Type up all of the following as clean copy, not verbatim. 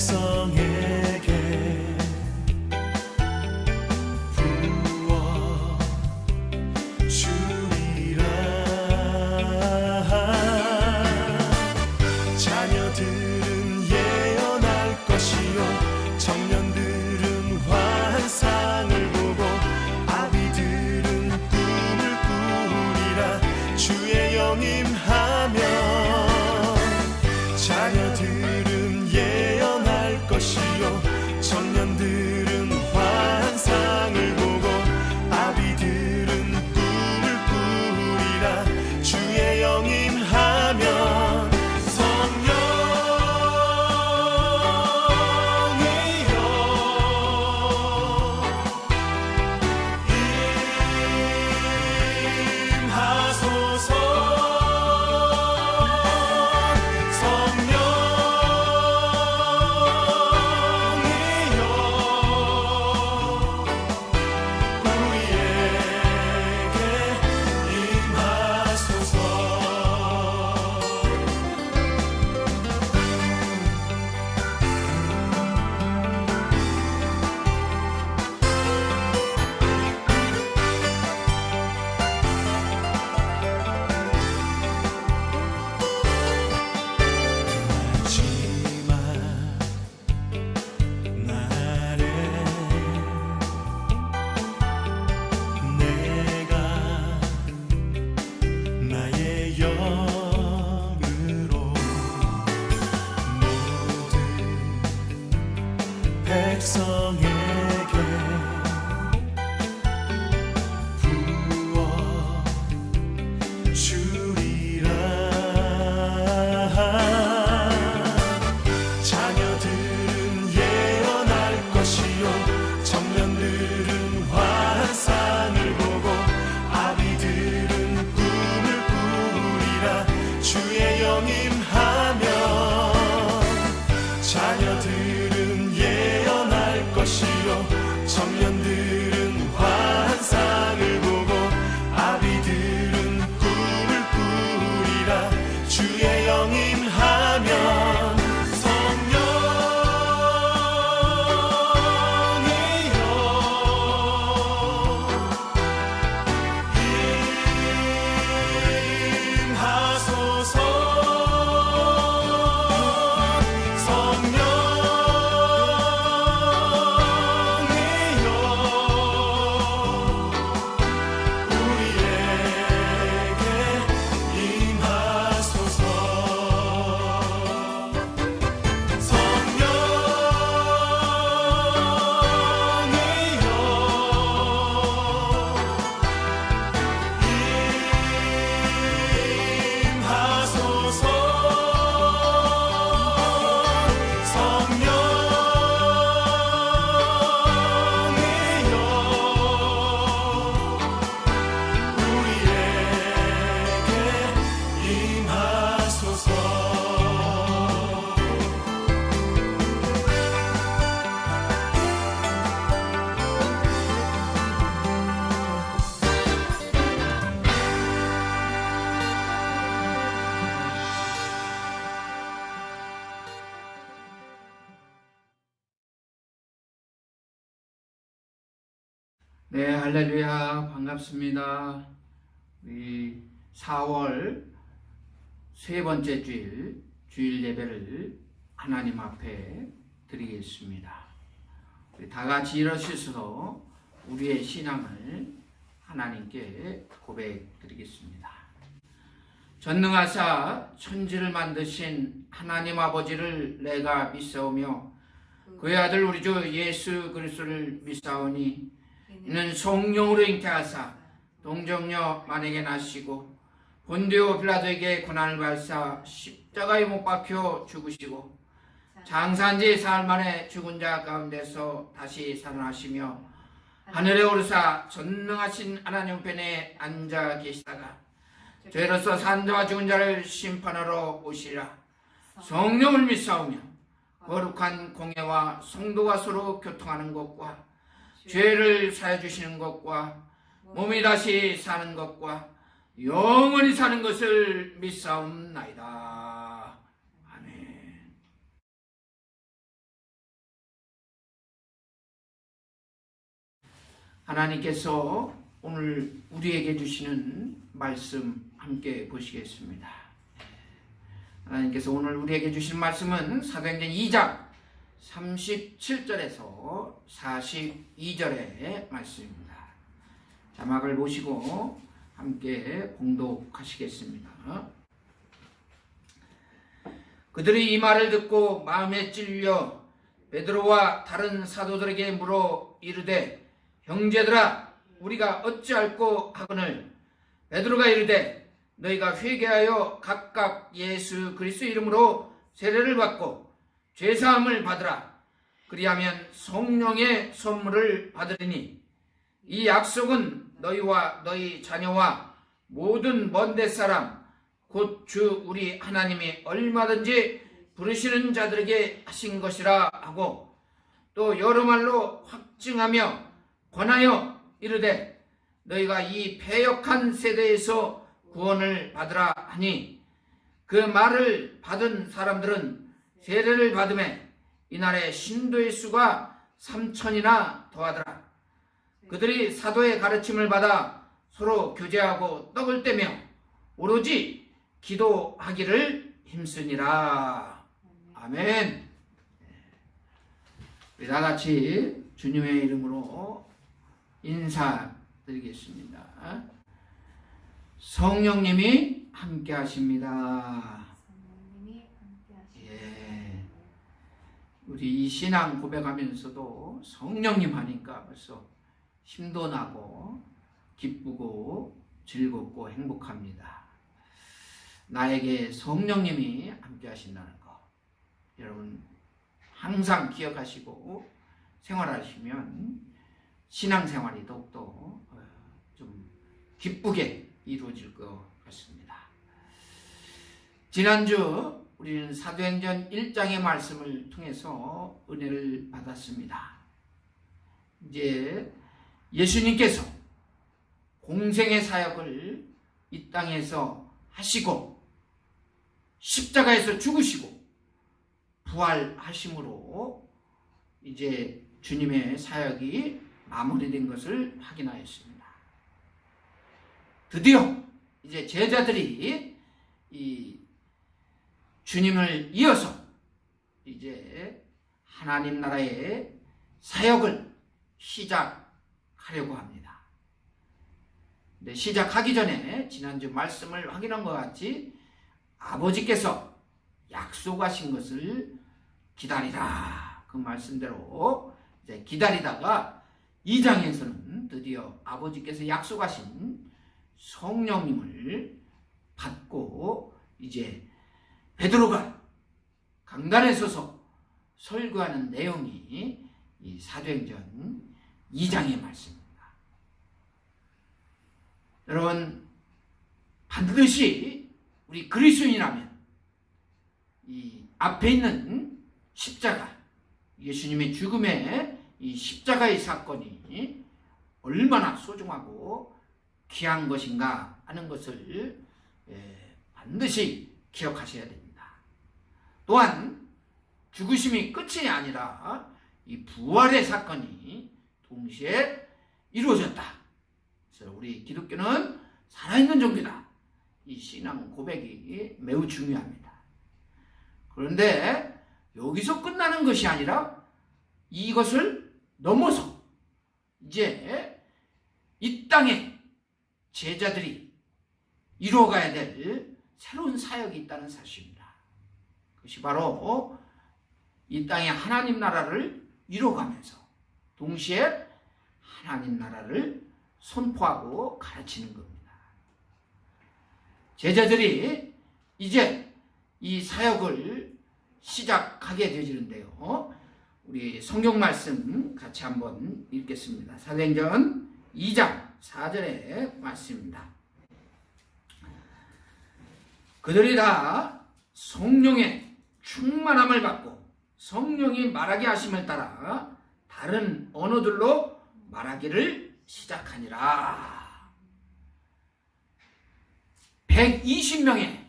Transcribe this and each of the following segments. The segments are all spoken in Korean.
백성에게 부어 주리라. 자녀들은 예언할 것이요 청년들은 환상을 보고 아비들은 꿈을 꾸리라. 주의 영임하면 자녀들은 예언할 것이요 청년들은 환상을 보고 아비들은 꿈을 꾸리라. 주의 영임하면 백성에게 부어 주리라. 자녀들은 예언할 것이요 청년들은 환상을 보고 아비들은 꿈을 꾸리라. 주의 영임하면 자녀들은 예언할 것이요 청년들은 환상을 보고 아비들은 꿈을 꾸리라. 주의 영임하면 네, 할렐루야, 반갑습니다. 우리 4월 세 번째 주일 예배를 하나님 앞에 드리겠습니다. 우리 다 같이 일어서서 우리의 신앙을 하나님께 고백드리겠습니다. 전능하사 천지를 만드신 하나님 아버지를 내가 믿사오며 그의 아들 우리 주 예수 그리스도를 믿사오니 이는 성령으로 잉태하사 동정녀 만에게 나시고 본디오 빌라도에게 고난을 받으사 십자가에 못 박혀 죽으시고 장사한 지 사흘 만에 죽은 자 가운데서 다시 살아나시며 하늘에 오르사 전능하신 하나님 편에 앉아 계시다가 죄로서 산 자와 죽은 자를 심판하러 오시리라. 성령을 믿사오며 거룩한 공예와 성도가 서로 교통하는 것과 죄를 사해 주시는 것과 몸이 다시 사는 것과 영원히 사는 것을 믿사옵나이다. 하나님께서 오늘 우리에게 주시는 말씀 함께 보시겠습니다. 하나님께서 오늘 우리에게 주신 말씀은 사도행전 2장 37절에서 42절의 말씀입니다. 자막을 보시고 함께 봉독하시겠습니다. 그들이 이 말을 듣고 마음에 찔려 베드로와 다른 사도들에게 물어 이르되 형제들아 우리가 어찌할꼬 하거늘 베드로가 이르되 너희가 회개하여 각각 예수 그리스도 이름으로 세례를 받고 죄사함을 받으라. 그리하면 성령의 선물을 받으리니 이 약속은 너희와 너희 자녀와 모든 먼데 사람 곧 주 우리 하나님이 얼마든지 부르시는 자들에게 하신 것이라 하고 또 여러 말로 확증하며 권하여 이르되 너희가 이 패역한 세대에서 구원을 받으라 하니 그 말을 받은 사람들은 세례를 받음에 이날에 신도의 수가 3,000이나 더하더라. 그들이 사도의 가르침을 받아 서로 교제하고 떡을 떼며 오로지 기도하기를 힘쓰니라. 아멘. 우리 다 같이 주님의 이름으로 인사드리겠습니다. 성령님이 함께 하십니다. 예. 우리 이 신앙 고백하면서도 성령님 하니까 벌써 힘도 나고 기쁘고 즐겁고 행복합니다. 나에게 성령님이 함께 하신다는 거 여러분 항상 기억하시고 생활하시면 신앙생활이 더욱더 좀 기쁘게 이루어질 것 같습니다. 지난주 우리는 사도행전 1장의 말씀을 통해서 은혜를 받았습니다. 이제 예수님께서 공생의 사역을 이 땅에서 하시고 십자가에서 죽으시고 부활하심으로 이제 주님의 사역이 마무리된 것을 확인하였습니다. 드디어 이제 제자들이 이 주님을 이어서 이제 하나님 나라의 사역을 시작하려고 합니다. 근데 시작하기 전에 지난주 말씀을 확인한 것 같이 아버지께서 약속하신 것을 기다리라. 그 말씀대로 이제 기다리다가 2장에서는 드디어 아버지께서 약속하신 성령님을 받고 이제 베드로가 강단에 서서 설교하는 내용이 이 사도행전 2장의 말씀입니다. 여러분 반드시 우리 그리스도인이라면 이 앞에 있는 십자가 예수님의 죽음의 이 십자가의 사건이 얼마나 소중하고 귀한 것인가 하는 것을 반드시 기억하셔야 됩니다. 또한 죽으심이 끝이 아니라 이 부활의 사건이 동시에 이루어졌다. 그래서 우리 기독교는 살아있는 종교다. 이 신앙 고백이 매우 중요합니다. 그런데 여기서 끝나는 것이 아니라 이것을 넘어서 이제 이 땅에 제자들이 이루어가야 될 새로운 사역이 있다는 사실입니다. 그것이 바로 이 땅에 하나님 나라를 이루어가면서 동시에 하나님 나라를 선포하고 가르치는 겁니다. 제자들이 이제 이 사역을 시작하게 되지는데요. 우리 성경 말씀 같이 한번 읽겠습니다. 사도행전 2장 4절의 말씀입니다. 그들이 다 성령의 충만함을 받고 성령이 말하게 하심을 따라 다른 언어들로 말하기를 시작하니라. 120명의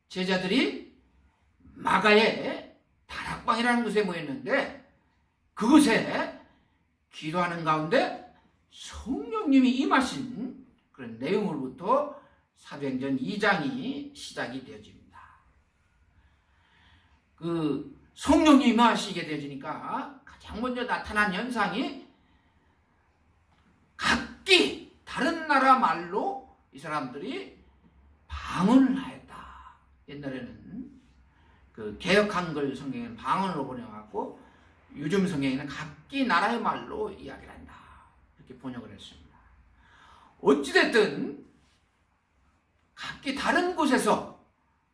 제자들이 마가의 다락방이라는 곳에 모였는데 그곳에 기도하는 가운데 성령님이 임하신 그런 내용으로부터 사도행전 2장이 시작이 되어집니다. 그 성령님이 임하시게 되어지니까 가장 먼저 나타난 현상이 각기 다른 나라 말로 이 사람들이 방언을 하였다. 옛날에는 그 개역 한글 성경에는 방언으로 번역하고 요즘 성경에는 각기 나라의 말로 이야기를 한다. 이렇게 번역을 했습니다. 어찌됐든 각기 다른 곳에서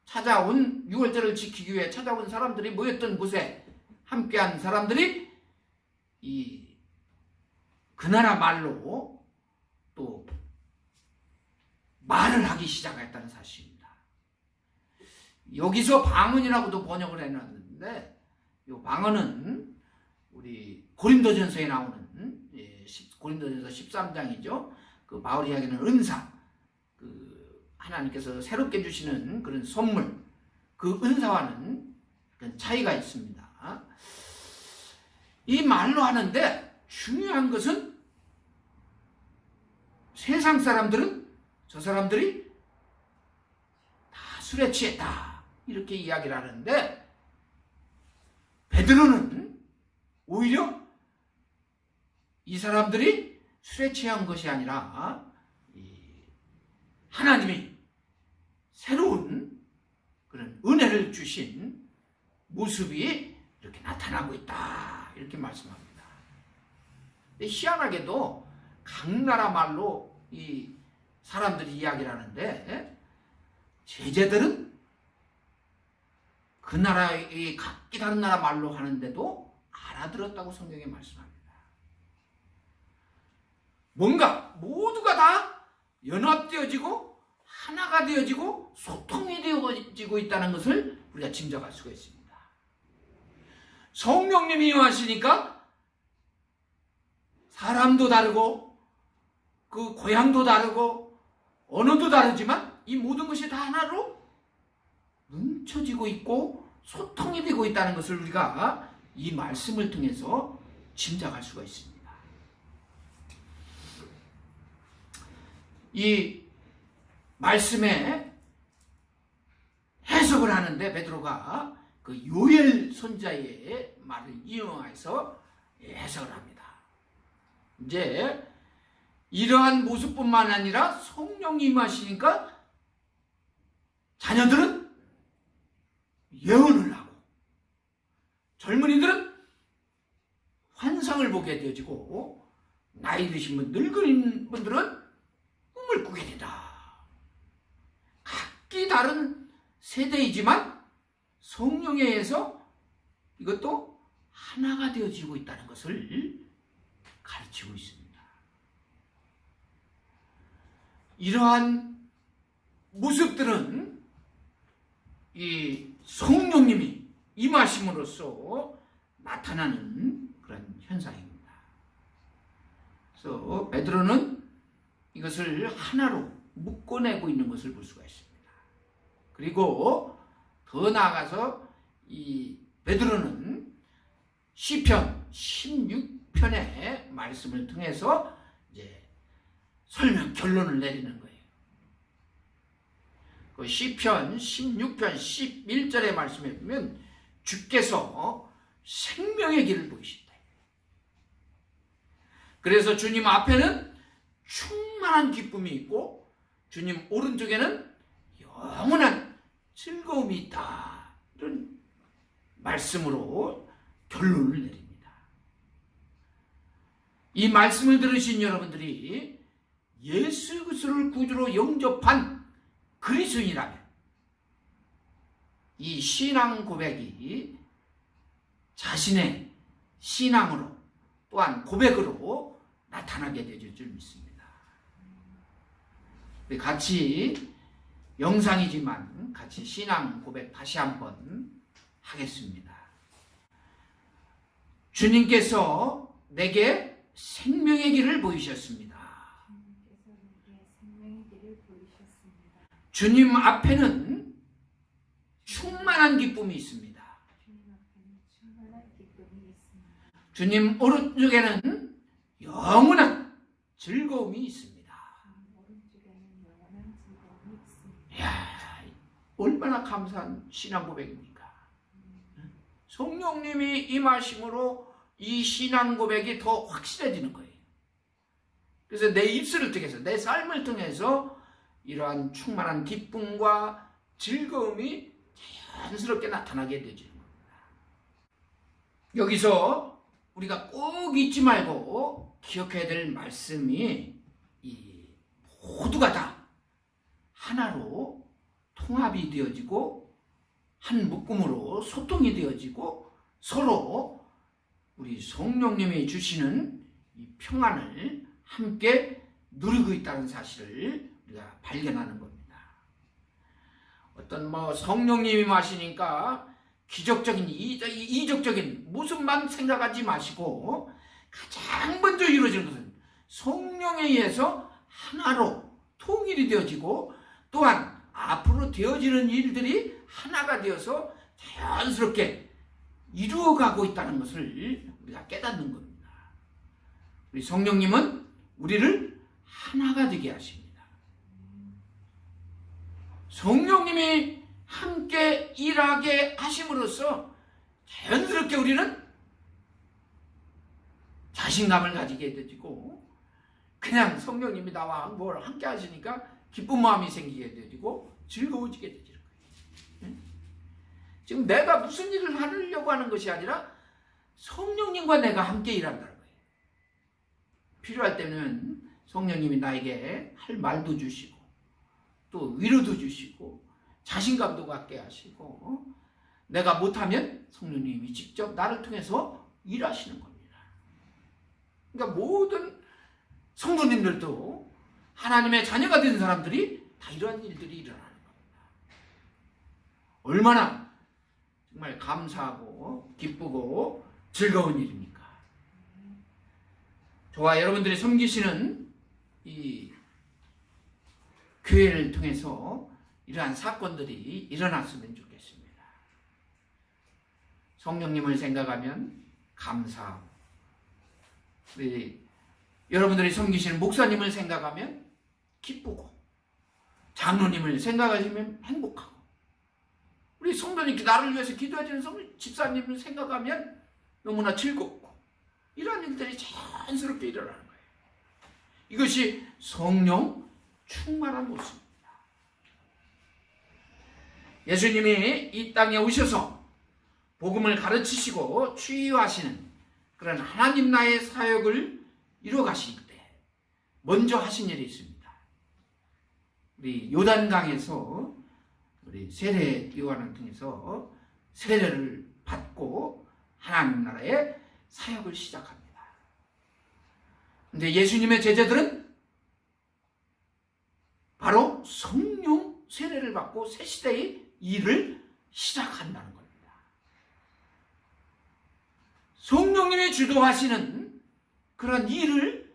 찾아온 6월절을 지키기 위해 찾아온 사람들이 모였던 곳에 함께한 사람들이 그 나라 말로 또 말을 하기 시작했다는 사실입니다. 여기서 방언이라고도 번역을 해놨는데 이 방언은 우리 고린도전서에 나오는 고린도전서 13장이죠. 그 바울이 이야기하는 은사, 그 하나님께서 새롭게 주시는 그런 선물, 그 은사와는 그런 차이가 있습니다. 이 말로 하는데 중요한 것은 세상 사람들은 저 사람들이 다 술에 취했다 이렇게 이야기를 하는데 베드로는 오히려 이 사람들이 술에 취한 것이 아니라 하나님이 새로운 그런 은혜를 주신 모습이 이렇게 나타나고 있다 이렇게 말씀합니다. 희한하게도 각 나라 말로 이 사람들이 이야기를 하는데 제자들은 그 나라의 각기 다른 나라 말로 하는데도 알아들었다고 성경에 말씀합니다. 뭔가 모두가 다 연합되어지고 하나가 되어지고 소통이 되어지고 있다는 것을 우리가 짐작할 수가 있습니다. 성령님이 임하시니까 사람도 다르고 그 고향도 다르고 언어도 다르지만 이 모든 것이 다 하나로 뭉쳐지고 있고 소통이 되고 있다는 것을 우리가 이 말씀을 통해서 짐작할 수가 있습니다. 이 말씀에 해석을 하는데 베드로가 그 요엘 선자의 말을 인용해서 해석을 합니다. 이제 이러한 모습뿐만 아니라 성령이 임하시니까 자녀들은 예언을 하고 젊은이들은 환상을 보게 되어지고 나이 드신 분, 늙은 분들은 꿈을 꾸게 된다. 각기 다른 세대이지만 성령에 의해서 이것도 하나가 되어지고 있다는 것을 가르치고 있습니다. 이러한 모습들은 이 성령님이 임하심으로써 나타나는 그런 현상입니다. 그래서 베드로는 이것을 하나로 묶어내고 있는 것을 볼 수가 있습니다. 그리고 더 나아가서 이 베드로는 시편 16편의 말씀을 통해서 이제 결론을 내리는 거예요. 그 시편 16편 11절의 말씀에 보면 주께서 생명의 길을 보이신다. 그래서 주님 앞에는 충만한 기쁨이 있고 주님 오른쪽에는 영원한 즐거움이 있다. 이런 말씀으로 결론을 내립니다. 이 말씀을 들으신 여러분들이 예수 그리스도를 구주로 영접한 그리스도인이라면 이 신앙 고백이 자신의 신앙으로 또한 고백으로 나타나게 되질 줄 믿습니다. 같이 영상이지만 같이 신앙 고백 다시 한번 하겠습니다. 주님께서 내게 생명의 길을 보이셨습니다. 주님 앞에는 충만한 기쁨이 있습니다. 주님 오른쪽에는 영원한 즐거움이 있습니다. 오른쪽에는 영원한 즐거움이 있습니다. 이야, 얼마나 감사한 신앙 고백입니까? 성령님이 임하심으로 이 신앙 고백이 더 확실해지는 거예요. 그래서 내 입술을 통해서, 내 삶을 통해서 이러한 충만한 기쁨과 즐거움이 자연스럽게 나타나게 되죠. 여기서 우리가 꼭 잊지 말고 기억해야 될 말씀이 이 모두가 다 하나로 통합이 되어지고 한 묶음으로 소통이 되어지고 서로 우리 성령님이 주시는 이 평안을 함께 누리고 있다는 사실을 우리가 발견하는 겁니다. 어떤 성령님이 마시니까 기적적인 이적적인 모습만 생각하지 마시고 가장 먼저 이루어지는 것은 성령에 의해서 하나로 통일이 되어지고 또한 앞으로 되어지는 일들이 하나가 되어서 자연스럽게 이루어가고 있다는 것을 우리가 깨닫는 겁니다. 우리 성령님은 우리를 하나가 되게 하십니다. 성령님이 함께 일하게 하심으로써 자연스럽게 우리는 자신감을 가지게 되지고 그냥 성령님이 나와 뭘 함께 하시니까 기쁜 마음이 생기게 되지고 즐거워지게 되는 거예요. 지금 내가 무슨 일을 하려고 하는 것이 아니라 성령님과 내가 함께 일한다는 거예요. 필요할 때는 성령님이 나에게 할 말도 주시고 또 위로도 주시고 자신감도 갖게 하시고 내가 못하면 성령님이 직접 나를 통해서 일하시는 겁니다. 그러니까 모든 성도님들도 하나님의 자녀가 된 사람들이 다 이러한 일들이 일어나는 겁니다. 얼마나 정말 감사하고 기쁘고 즐거운 일입니까? 저와 여러분들이 섬기시는 이 교회를 통해서 이러한 사건들이 일어났으면 좋겠습니다. 성령님을 생각하면 감사하고 여러분들이 섬기시는 목사님을 생각하면 기쁘고 장로님을 생각하시면 행복하고 우리 성도님 나를 위해서 기도해주는 집사님을 생각하면 너무나 즐겁고 이러한 일들이 자연스럽게 일어나는 거예요. 이것이 성령 충만한 모습입니다. 예수님이 이 땅에 오셔서 복음을 가르치시고 치유하시는 그런 하나님 나라의 사역을 이루어 가실 때 먼저 하신 일이 있습니다. 우리 요단강에서 우리 세례 요한을 통해서 세례를 받고 하나님 나라의 사역을 시작합니다. 그런데 예수님의 제자들은 바로 성령 세례를 받고 새 시대의 일을 시작한다는 겁니다. 성령님이 주도하시는 그런 일을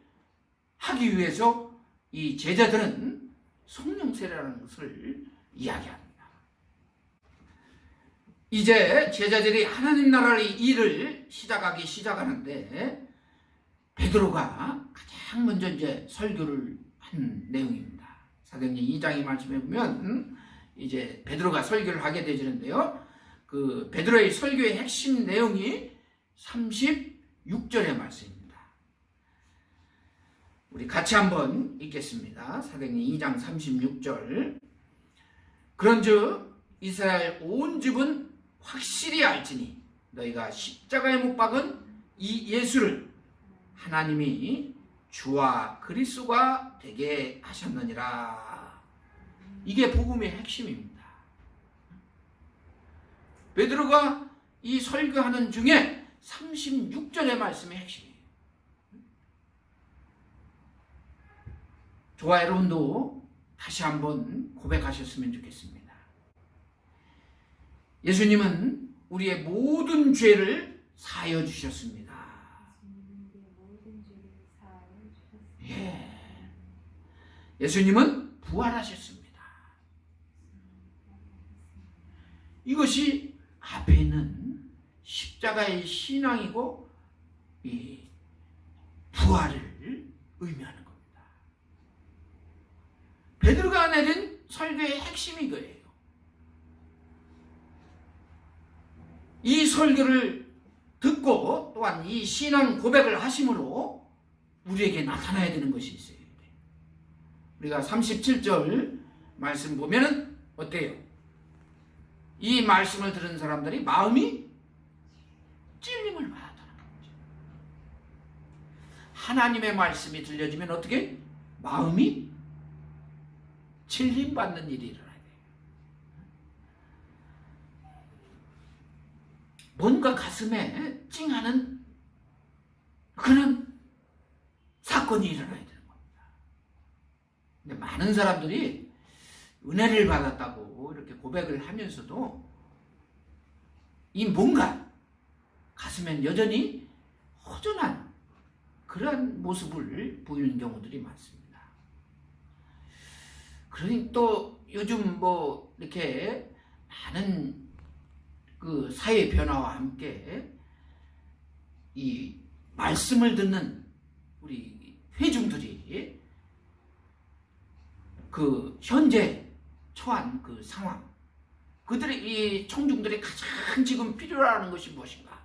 하기 위해서 이 제자들은 성령 세례라는 것을 이야기합니다. 이제 제자들이 하나님 나라의 일을 시작하는데 베드로가 가장 먼저 이제 설교를 한 내용입니다. 사도행전 2장의 말씀에 보면 이제 베드로가 설교를 하게 되지는데요. 그 베드로의 설교의 핵심 내용이 36절의 말씀입니다. 우리 같이 한번 읽겠습니다. 사도행전 2장 36절. 그런즉 이스라엘 온 집은 확실히 알지니 너희가 십자가에 못 박은 이 예수를 하나님이 주와 그리스도가 되게 하셨느니라. 이게 복음의 핵심입니다. 베드로가 이 설교하는 중에 36절의 말씀이 핵심이에요. 저와 여러분도 다시 한번 고백하셨으면 좋겠습니다. 예수님은 우리의 모든 죄를 사하여 주셨습니다. 예. 예수님은 부활하셨습니다. 이것이 앞에 있는 십자가의 신앙이고 이 부활을 의미하는 겁니다. 베드로가 내린 설교의 핵심이 이거예요. 이 설교를 듣고 또한 이 신앙 고백을 하심으로 우리에게 나타나야 되는 것이 있어요. 우리가 37절 말씀 보면은 어때요? 이 말씀을 들은 사람들이 마음이 찔림을 받았다는 거죠. 하나님의 말씀이 들려지면 어떻게? 마음이 찔림 받는 일이 일어나요. 뭔가 가슴에 찡하는 그런 사건이 일어나야 되는 겁니다. 근데 많은 사람들이 은혜를 받았다고 이렇게 고백을 하면서도 이 뭔가 가슴엔 여전히 허전한 그러한 모습을 보이는 경우들이 많습니다. 그러니 또 요즘 뭐 이렇게 많은 그 사회 변화와 함께 이 말씀을 듣는 우리 회중들이 그 현재 처한 그 상황, 그들의 이 청중들이 가장 지금 필요로 하는 것이 무엇인가?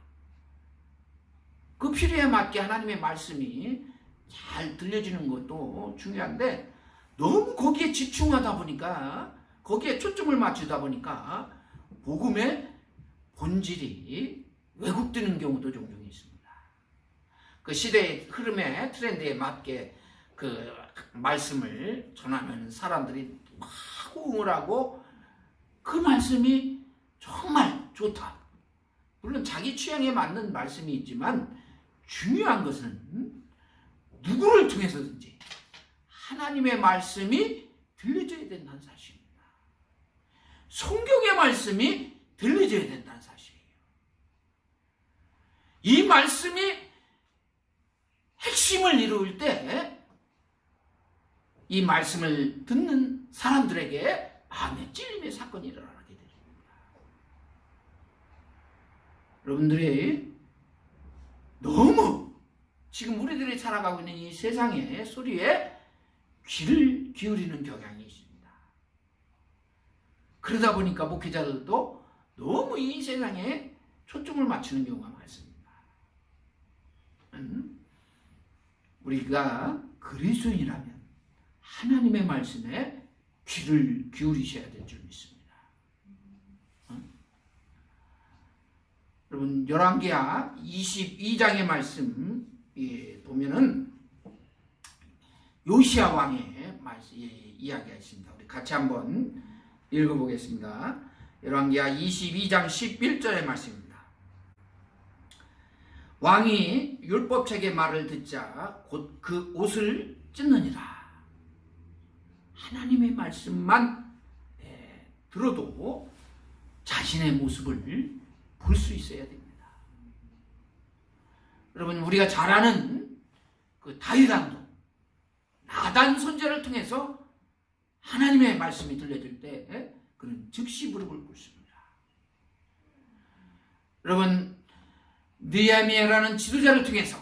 그 필요에 맞게 하나님의 말씀이 잘 들려지는 것도 중요한데 너무 거기에 집중하다 보니까 거기에 초점을 맞추다 보니까 복음의 본질이 왜곡되는 경우도 종종 있습니다. 그 시대의 흐름에 트렌드에 맞게 그 말씀을 전하면 사람들이 막 호응을 하고 그 말씀이 정말 좋다. 물론 자기 취향에 맞는 말씀이 있지만 중요한 것은 누구를 통해서든지 하나님의 말씀이 들려져야 된다는 사실입니다. 성경의 말씀이 들려져야 된다는 사실이에요. 이 말씀이 핵심을 이루을 때 이 말씀을 듣는 사람들에게 마음의 찔림의 사건이 일어나게 됩니다. 여러분들이 너무 지금 우리들이 살아가고 있는 이 세상의 소리에 귀를 기울이는 경향이 있습니다. 그러다 보니까 목회자들도 너무 이 세상에 초점을 맞추는 경우가 많습니다. 우리가 그리스도인이라면 하나님의 말씀에 귀를 기울이셔야 될 줄 믿습니다. 여러분 열왕기하 22장의 말씀 보면은 요시야 왕의 말씀 이야기가 있습니다. 우리 같이 한번 읽어보겠습니다. 열왕기하 22장 11절의 말씀입니다. 왕이 율법책의 말을 듣자 곧 그 옷을 찢느니라. 하나님의 말씀만 들어도 자신의 모습을 볼 수 있어야 됩니다. 여러분 우리가 잘 아는 그 다윗왕도 나단 선지자를 통해서 하나님의 말씀이 들려질 때 그는 즉시 무릎을 꿇습니다. 여러분 느헤미야라는 지도자를 통해서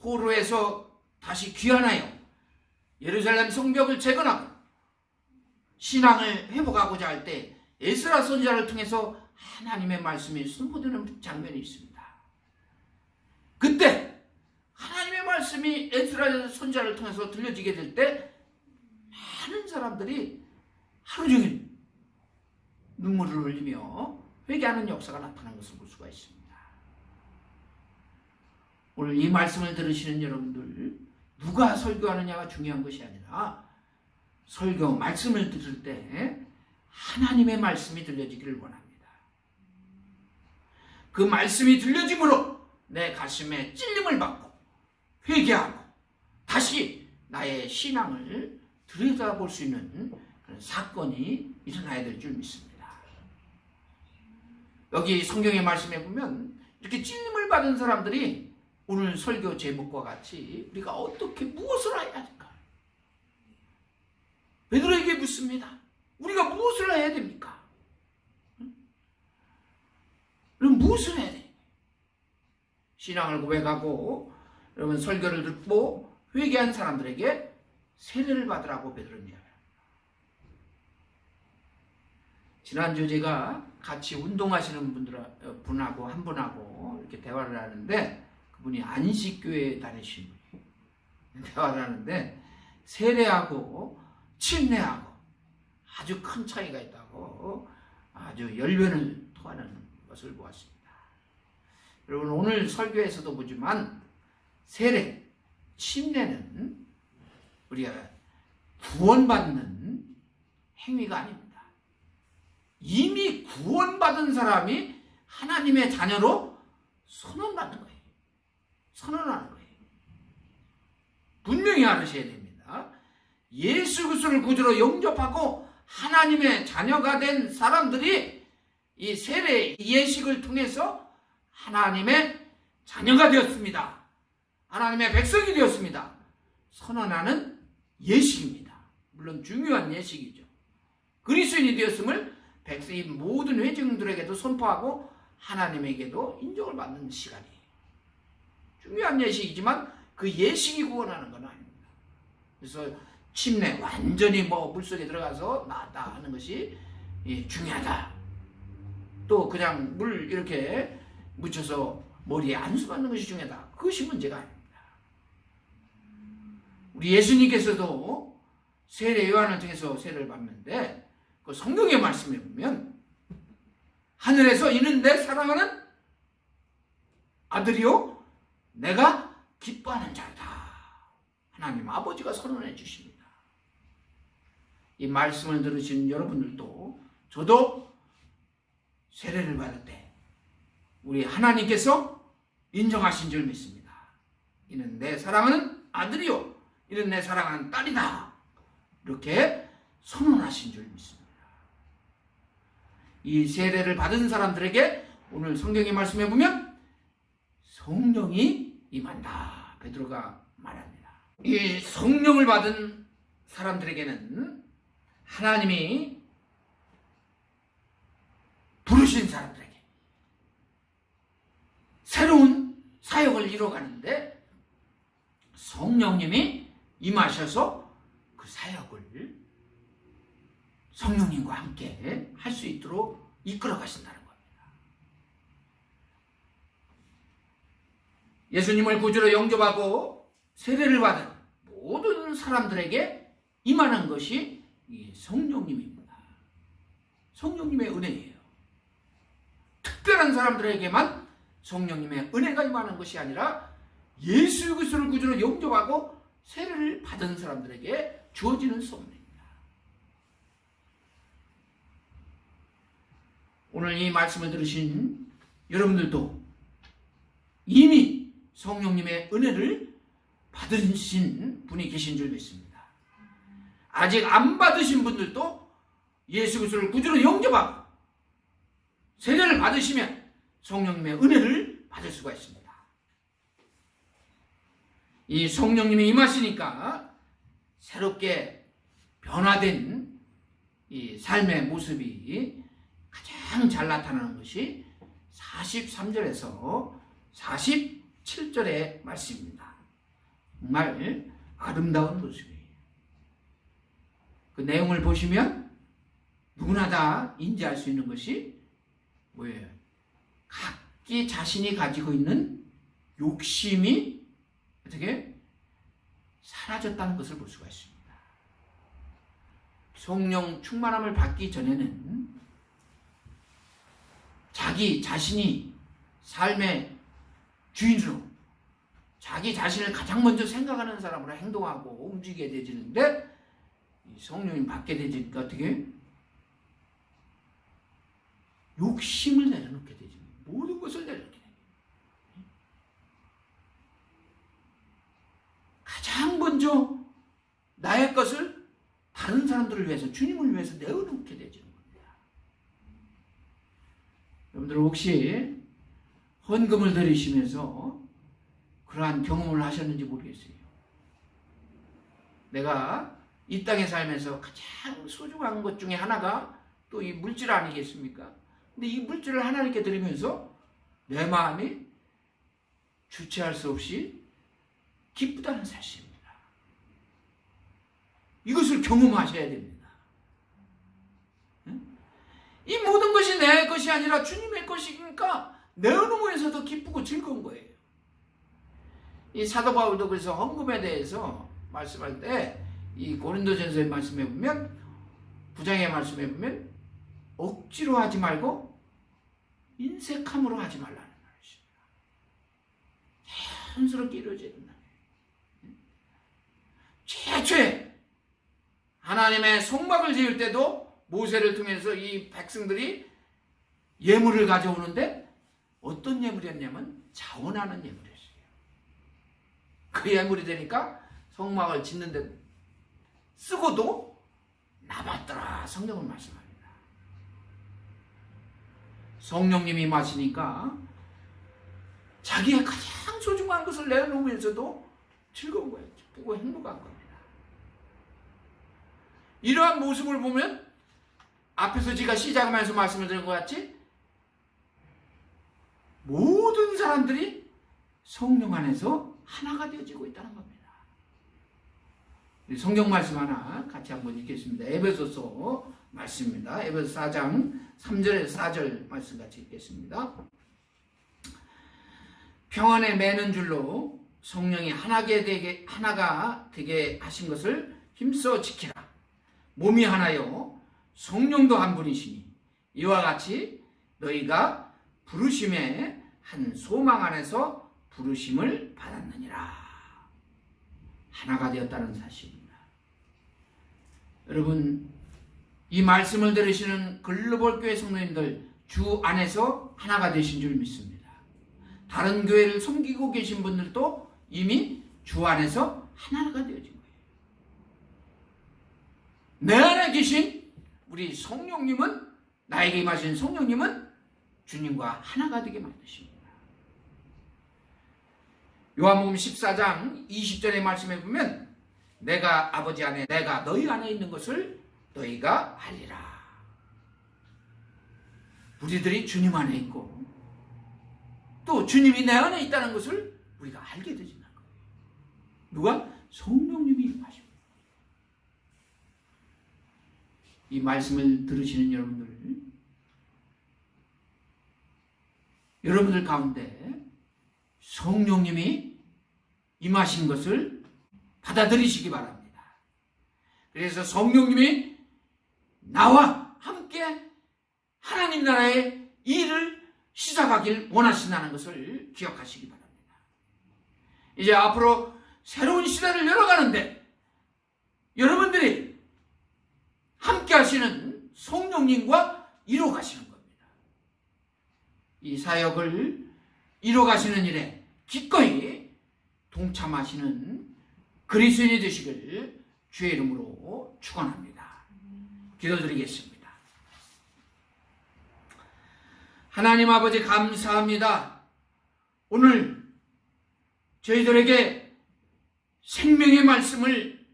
포로에서 다시 귀환하여 예루살렘 성벽을 재건하고 신앙을 회복하고자 할 때 에스라 선지자를 통해서 하나님의 말씀이 선포되는 장면이 있습니다. 그때 하나님의 말씀이 에스라 선지자를 통해서 들려지게 될 때 많은 사람들이 하루 종일 눈물을 흘리며 회개하는 역사가 나타난 것을 볼 수가 있습니다. 오늘 이 말씀을 들으시는 여러분들 누가 설교하느냐가 중요한 것이 아니라 설교 말씀을 들을 때 하나님의 말씀이 들려지기를 원합니다. 그 말씀이 들려짐으로 내 가슴에 찔림을 받고 회개하고 다시 나의 신앙을 들여다볼 수 있는 그런 사건이 일어나야 될 줄 믿습니다. 여기 성경의 말씀에 보면 이렇게 찔림을 받은 사람들이 오늘 설교 제목과 같이 우리가 어떻게 무엇을 해야 할까? 베드로에게 묻습니다. 우리가 무엇을 해야 됩니까? 그럼 무엇을 해야 돼? 신앙을 고백하고 여러분 설교를 듣고 회개한 사람들에게 세례를 받으라고 베드로는 이야기합니다. 지난주 제가 같이 운동하시는 분하고 한 분하고 이렇게 대화를 하는데, 그분이 안식교회에 다니신 분이에요. 대화를 하는데 세례하고 침례하고 아주 큰 차이가 있다고 아주 열변을 토하는 것을 보았습니다. 여러분, 오늘 설교에서도 보지만 세례, 침례는 우리가 구원받는 행위가 아닙니다. 이미 구원받은 사람이 하나님의 자녀로 선언받는 거예요. 선언하는 거예요. 분명히 알으셔야 됩니다. 예수 그리스도를 구주로 영접하고 하나님의 자녀가 된 사람들이 이 세례 예식을 통해서 하나님의 자녀가 되었습니다. 하나님의 백성이 되었습니다. 선언하는 예식입니다. 물론 중요한 예식이죠. 그리스도인이 되었음을 백성이 모든 회중들에게도 선포하고 하나님에게도 인정을 받는 시간이에요. 중요한 예식이지만 그 예식이 구원하는 건 아닙니다. 그래서 침례, 완전히 물속에 들어가서 나다 하는 것이 중요하다. 또 그냥 물 이렇게 묻혀서 머리에 안수받는 것이 중요하다. 그것이 문제가 아닙니다. 우리 예수님께서도 세례 요한을 통해서 세례를 받는데, 그 성경의 말씀에 보면 하늘에서 이는 내 사랑하는 아들이요 내가 기뻐하는 자다. 하나님 아버지가 선언해 주십니다. 이 말씀을 들으신 여러분들도 저도 세례를 받을 때 우리 하나님께서 인정하신 줄 믿습니다. 이는 내 사랑하는 아들이요 이는 내 사랑하는 딸이다. 이렇게 선언하신 줄 믿습니다. 이 세례를 받은 사람들에게 오늘 성경의 말씀에 보면 성령이 임한다. 베드로가 말합니다. 이 성령을 받은 사람들에게는 하나님이 부르신 사람들에게 새로운 사역을 이뤄가는데 성령님이 임하셔서 그 사역을 성령님과 함께 할 수 있도록 이끌어 가신다는 겁니다. 예수님을 구주로 영접하고 세례를 받은 모든 사람들에게 임하는 것이 이 성령님입니다. 성령님의 은혜예요. 특별한 사람들에게만 성령님의 은혜가 임하는 것이 아니라 예수 그리스도를 구주로 영접하고 세례를 받은 사람들에게 주어지는 선물입니다. 오늘 이 말씀을 들으신 여러분들도 이미 성령님의 은혜를 받으신 분이 계신 줄 믿습니다. 아직 안 받으신 분들도 예수 그리스도를 구주로 영접하고 세례를 받으시면 성령님의 은혜를 받을 수가 있습니다. 이 성령님이 임하시니까 새롭게 변화된 이 삶의 모습이 가장 잘 나타나는 것이 43절에서 47절의 말씀입니다. 정말 아름다운 모습이에요. 그 내용을 보시면 누구나 다 인지할 수 있는 것이 뭐예요? 각기 자신이 가지고 있는 욕심이 어떻게 사라졌다는 것을 볼 수가 있습니다. 성령 충만함을 받기 전에는 자기 자신이 삶의 주인으로 자기 자신을 가장 먼저 생각하는 사람으로 행동하고 움직이게 되지는데 성령님 받게 되니까 어떻게 욕심을 내려놓게 되지. 모든 것을 내려놓게 됩니다. 가장 먼저 나의 것을 다른 사람들을 위해서 주님을 위해서 내어놓게 되지는 겁니다. 여러분들 혹시 헌금을 드리시면서 그러한 경험을 하셨는지 모르겠어요. 내가 이 땅에 살면서 가장 소중한 것 중에 하나가 또 이 물질 아니겠습니까? 근데 이 물질을 하나님께 드리면서 내 마음이 주체할 수 없이 기쁘다는 사실입니다. 이것을 경험하셔야 됩니다. 이 모든 것이 내 것이 아니라 주님의 것이니까 내 어느 모에서도 기쁘고 즐거운 거예요. 이 사도 바울도 그래서 헌금에 대해서 말씀할 때 이 고린도전서의 말씀해 보면, 9장의 말씀해 보면 억지로 하지 말고 인색함으로 하지 말라는 말이십니다. 자연스럽게 이루어져야 된다. 최초에 하나님의 성막을 지을 때도 모세를 통해서 이 백성들이 예물을 가져오는데 어떤 예물이었냐면 자원하는 예물이었어요. 그 예물이 되니까 성막을 짓는데 쓰고도 남았더라. 성경은 말씀합니다. 성령님이 임하시니까 자기의 가장 소중한 것을 내놓으면서도 즐거운 거예요. 기쁘고 행복한 겁니다. 이러한 모습을 보면 앞에서 제가 시작하면서 말씀을 드린 것 같이 모든 사람들이 성령 안에서 하나가 되어지고 있다는 겁니다. 성경 말씀 하나 같이 한번 읽겠습니다. 에베소서 말씀입니다. 에베소 4장 3절에서 4절 말씀 같이 읽겠습니다. 평안에 매는 줄로 성령이 하나가 되게 하신 것을 힘써 지키라. 몸이 하나요 성령도 한 분이시니 이와 같이 너희가 부르심의 한 소망 안에서 부르심을 받았느니라. 하나가 되었다는 사실입니다. 여러분, 이 말씀을 들으시는 글로벌 교회 성도님들 주 안에서 하나가 되신 줄 믿습니다. 다른 교회를 섬기고 계신 분들도 이미 주 안에서 하나가 되어진 거예요. 내 안에 계신 우리 성령님은, 나에게 임하신 성령님은 주님과 하나가 되게 만드십니다. 요한복음 14장 20절의 말씀에 보면 내가 아버지 안에 내가 너희 안에 있는 것을 너희가 알리라. 우리들이 주님 안에 있고 또 주님이 내 안에 있다는 것을 우리가 알게 되지는 거예요. 누가? 성령님이 임하십니다. 이 말씀을 들으시는 여러분들 가운데 성령님이 임하신 것을 받아들이시기 바랍니다. 그래서 성령님이 나와 함께 하나님 나라의 일을 시작하길 원하신다는 것을 기억하시기 바랍니다. 이제 앞으로 새로운 시대를 열어가는데 여러분들이 함께 하시는 성령님과 이뤄가시는 겁니다. 이 사역을 이뤄가시는 일에 기꺼이 동참하시는 그리스도인이 되시길 주의 이름으로 축원합니다. 기도드리겠습니다. 하나님 아버지 감사합니다. 오늘 저희들에게 생명의 말씀을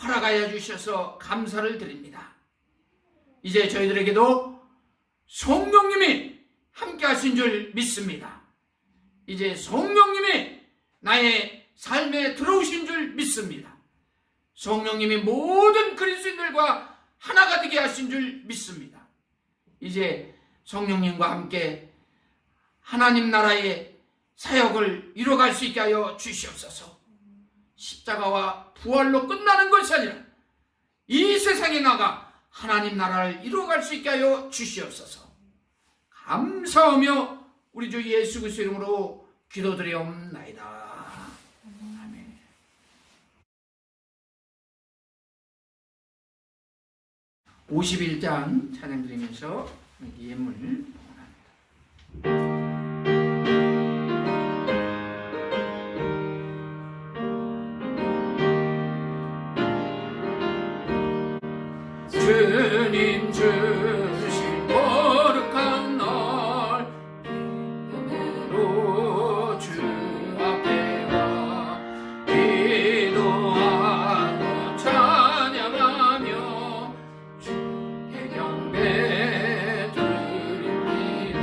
허락하여 주셔서 감사를 드립니다. 이제 저희들에게도 성령님이 함께 하신 줄 믿습니다. 이제 성령님이 나의 삶에 들어오신 줄 믿습니다. 성령님이 모든 그리스도인들과 하나가 되게 하신 줄 믿습니다. 이제 성령님과 함께 하나님 나라의 사역을 이뤄갈 수 있게 하여 주시옵소서. 십자가와 부활로 끝나는 것이 아니라 이 세상에 나가 하나님 나라를 이루어갈 수 있게 하여 주시옵소서. 감사하며 우리 주 예수 그리스도 이름으로 기도드리옵나이다. 아멘. (51장) 찬양 드리면서 예물 봉헌합니다. 주님 주신 거룩한 날 기쁨으로 주 앞에 와 기도하고 찬양하며 주께 경배 드립니다.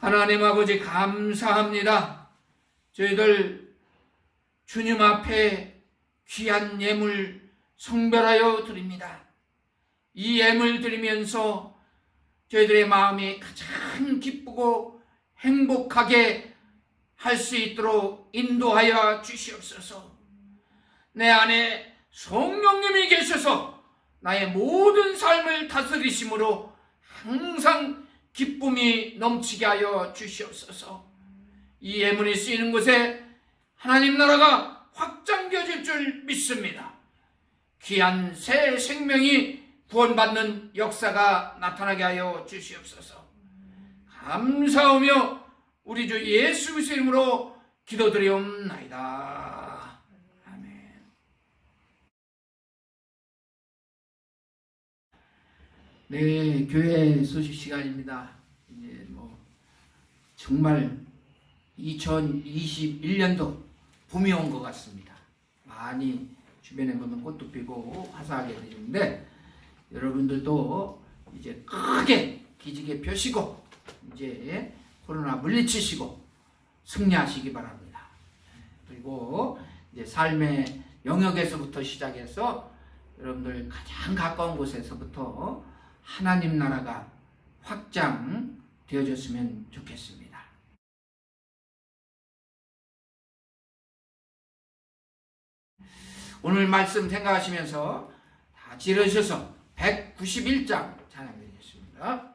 하나님 아버지 감사합니다. 저희들 주님 앞에 귀한 예물 성별하여 드립니다. 이 예물 드리면서 저희들의 마음이 가장 기쁘고 행복하게 할 수 있도록 인도하여 주시옵소서. 내 안에 성령님이 계셔서 나의 모든 삶을 다스리심으로 항상 기쁨이 넘치게 하여 주시옵소서. 이 예물이 쓰이는 곳에 하나님 나라가 확장되어질 줄 믿습니다. 귀한 새 생명이 구원받는 역사가 나타나게 하여 주시옵소서. 감사하며 우리 주 예수 그리스도의 이름으로 기도드리옵나이다. 아멘. 네, 교회 소식 시간입니다. 이제 정말 2021년도 봄이 온 것 같습니다. 많이 주변에 보면 꽃도 피고 화사하게 되는데 여러분들도 이제 크게 기지개 펴시고 이제 코로나 물리치시고 승리하시기 바랍니다. 그리고 이제 삶의 영역에서부터 시작해서 여러분들 가장 가까운 곳에서부터 하나님 나라가 확장되어졌으면 좋겠습니다. 오늘 말씀 생각하시면서 다 지르셔서 191장 찬양드리겠습니다.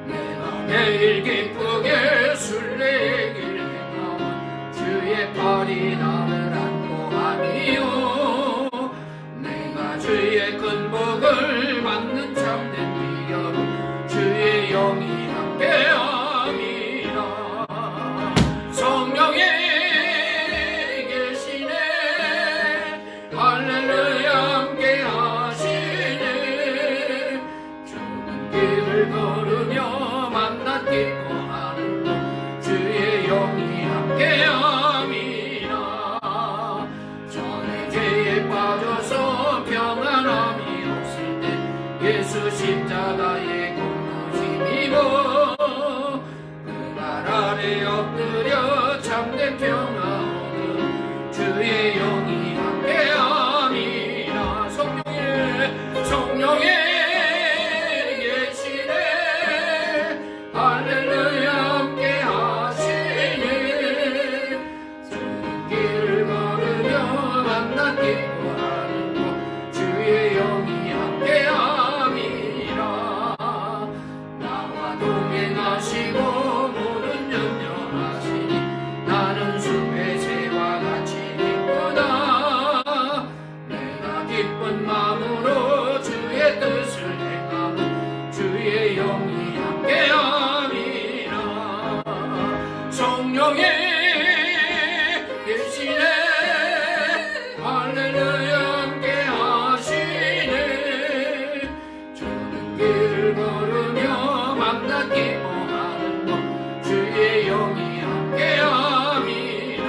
내가 매일 기쁘게 술래길 행하면 주의 팔이 나를 안보하니요. 내가 주의 큰 복을 받는 참된 비결은 주의 영이 함께함이라. 성령이 계시네. 할렐루야 함께하시네. 좁은 길을 걸으며 만나 기뻐하는 것 주의 영이 함께함이라. 전에 죄에 빠져서 평안함이 없을 때 예수 십자가의 공로심이고 그 발 아래 엎드려 참된 평화 얻은 주의 영이 함께함이라. 성령이 계시네. 할렐루야 함께하시네. 좁은 길을 걸으며 만나 기뻐하는 것 주의 영이 함께함이라. 나와 동행하시고 모든 염려하시니 나는 숲의 새와 같이 기쁘다. 내가 기쁜 마음으로 주의 뜻을 행하면 주의 영이 함께함이라. 성령이 계시네. 할렐루야 함께하시네. 좁은 길을 걸으며 만나 기뻐하는 것 주의 영이 함께함이라.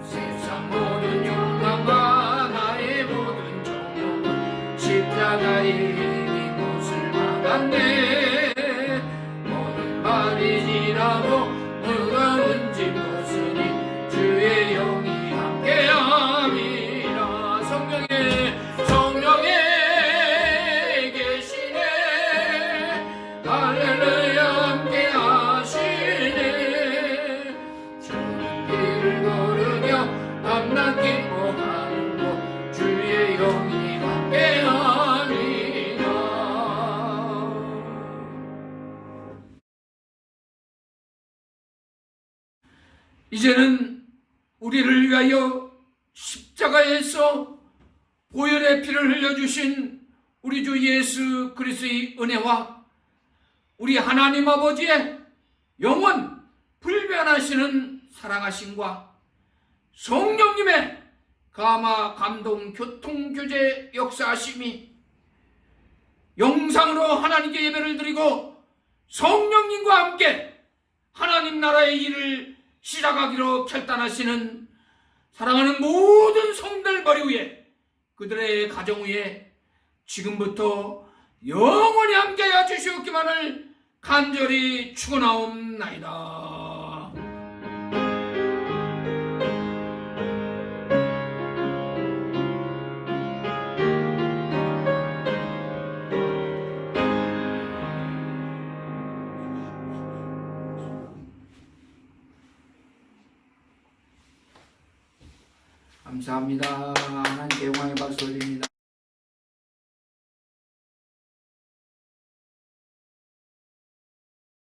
세상 모든 욕망과 나의 모든 정욕은 십자가의 힘이 못을 막았네. 모든 말이 지나고 무거운 짐 벗으니 주의 영이 함께함이라. 성령이 계시네. 할렐루야 함께하시네. 좁은 길을 걸으며 밤낮 기뻐하는 것 주의 영이 함께함이라. 이제는 우리를 위하여 십자가에서 보혈의 피를 흘려주신 우리 주 예수 그리스도의 은혜와 우리 하나님 아버지의 영원 불변하시는 사랑하심과 성령님의 감화 감동 교통 교제 역사하심이 영상으로 하나님께 예배를 드리고 성령님과 함께 하나님 나라의 일을 시작하기로 결단하시는 사랑하는 모든 성들 머리 위에 그들의 가정 위에 지금부터 영원히 함께하여 주시옵기만을 간절히 축원하옵나이다. 감사합니다. 하나님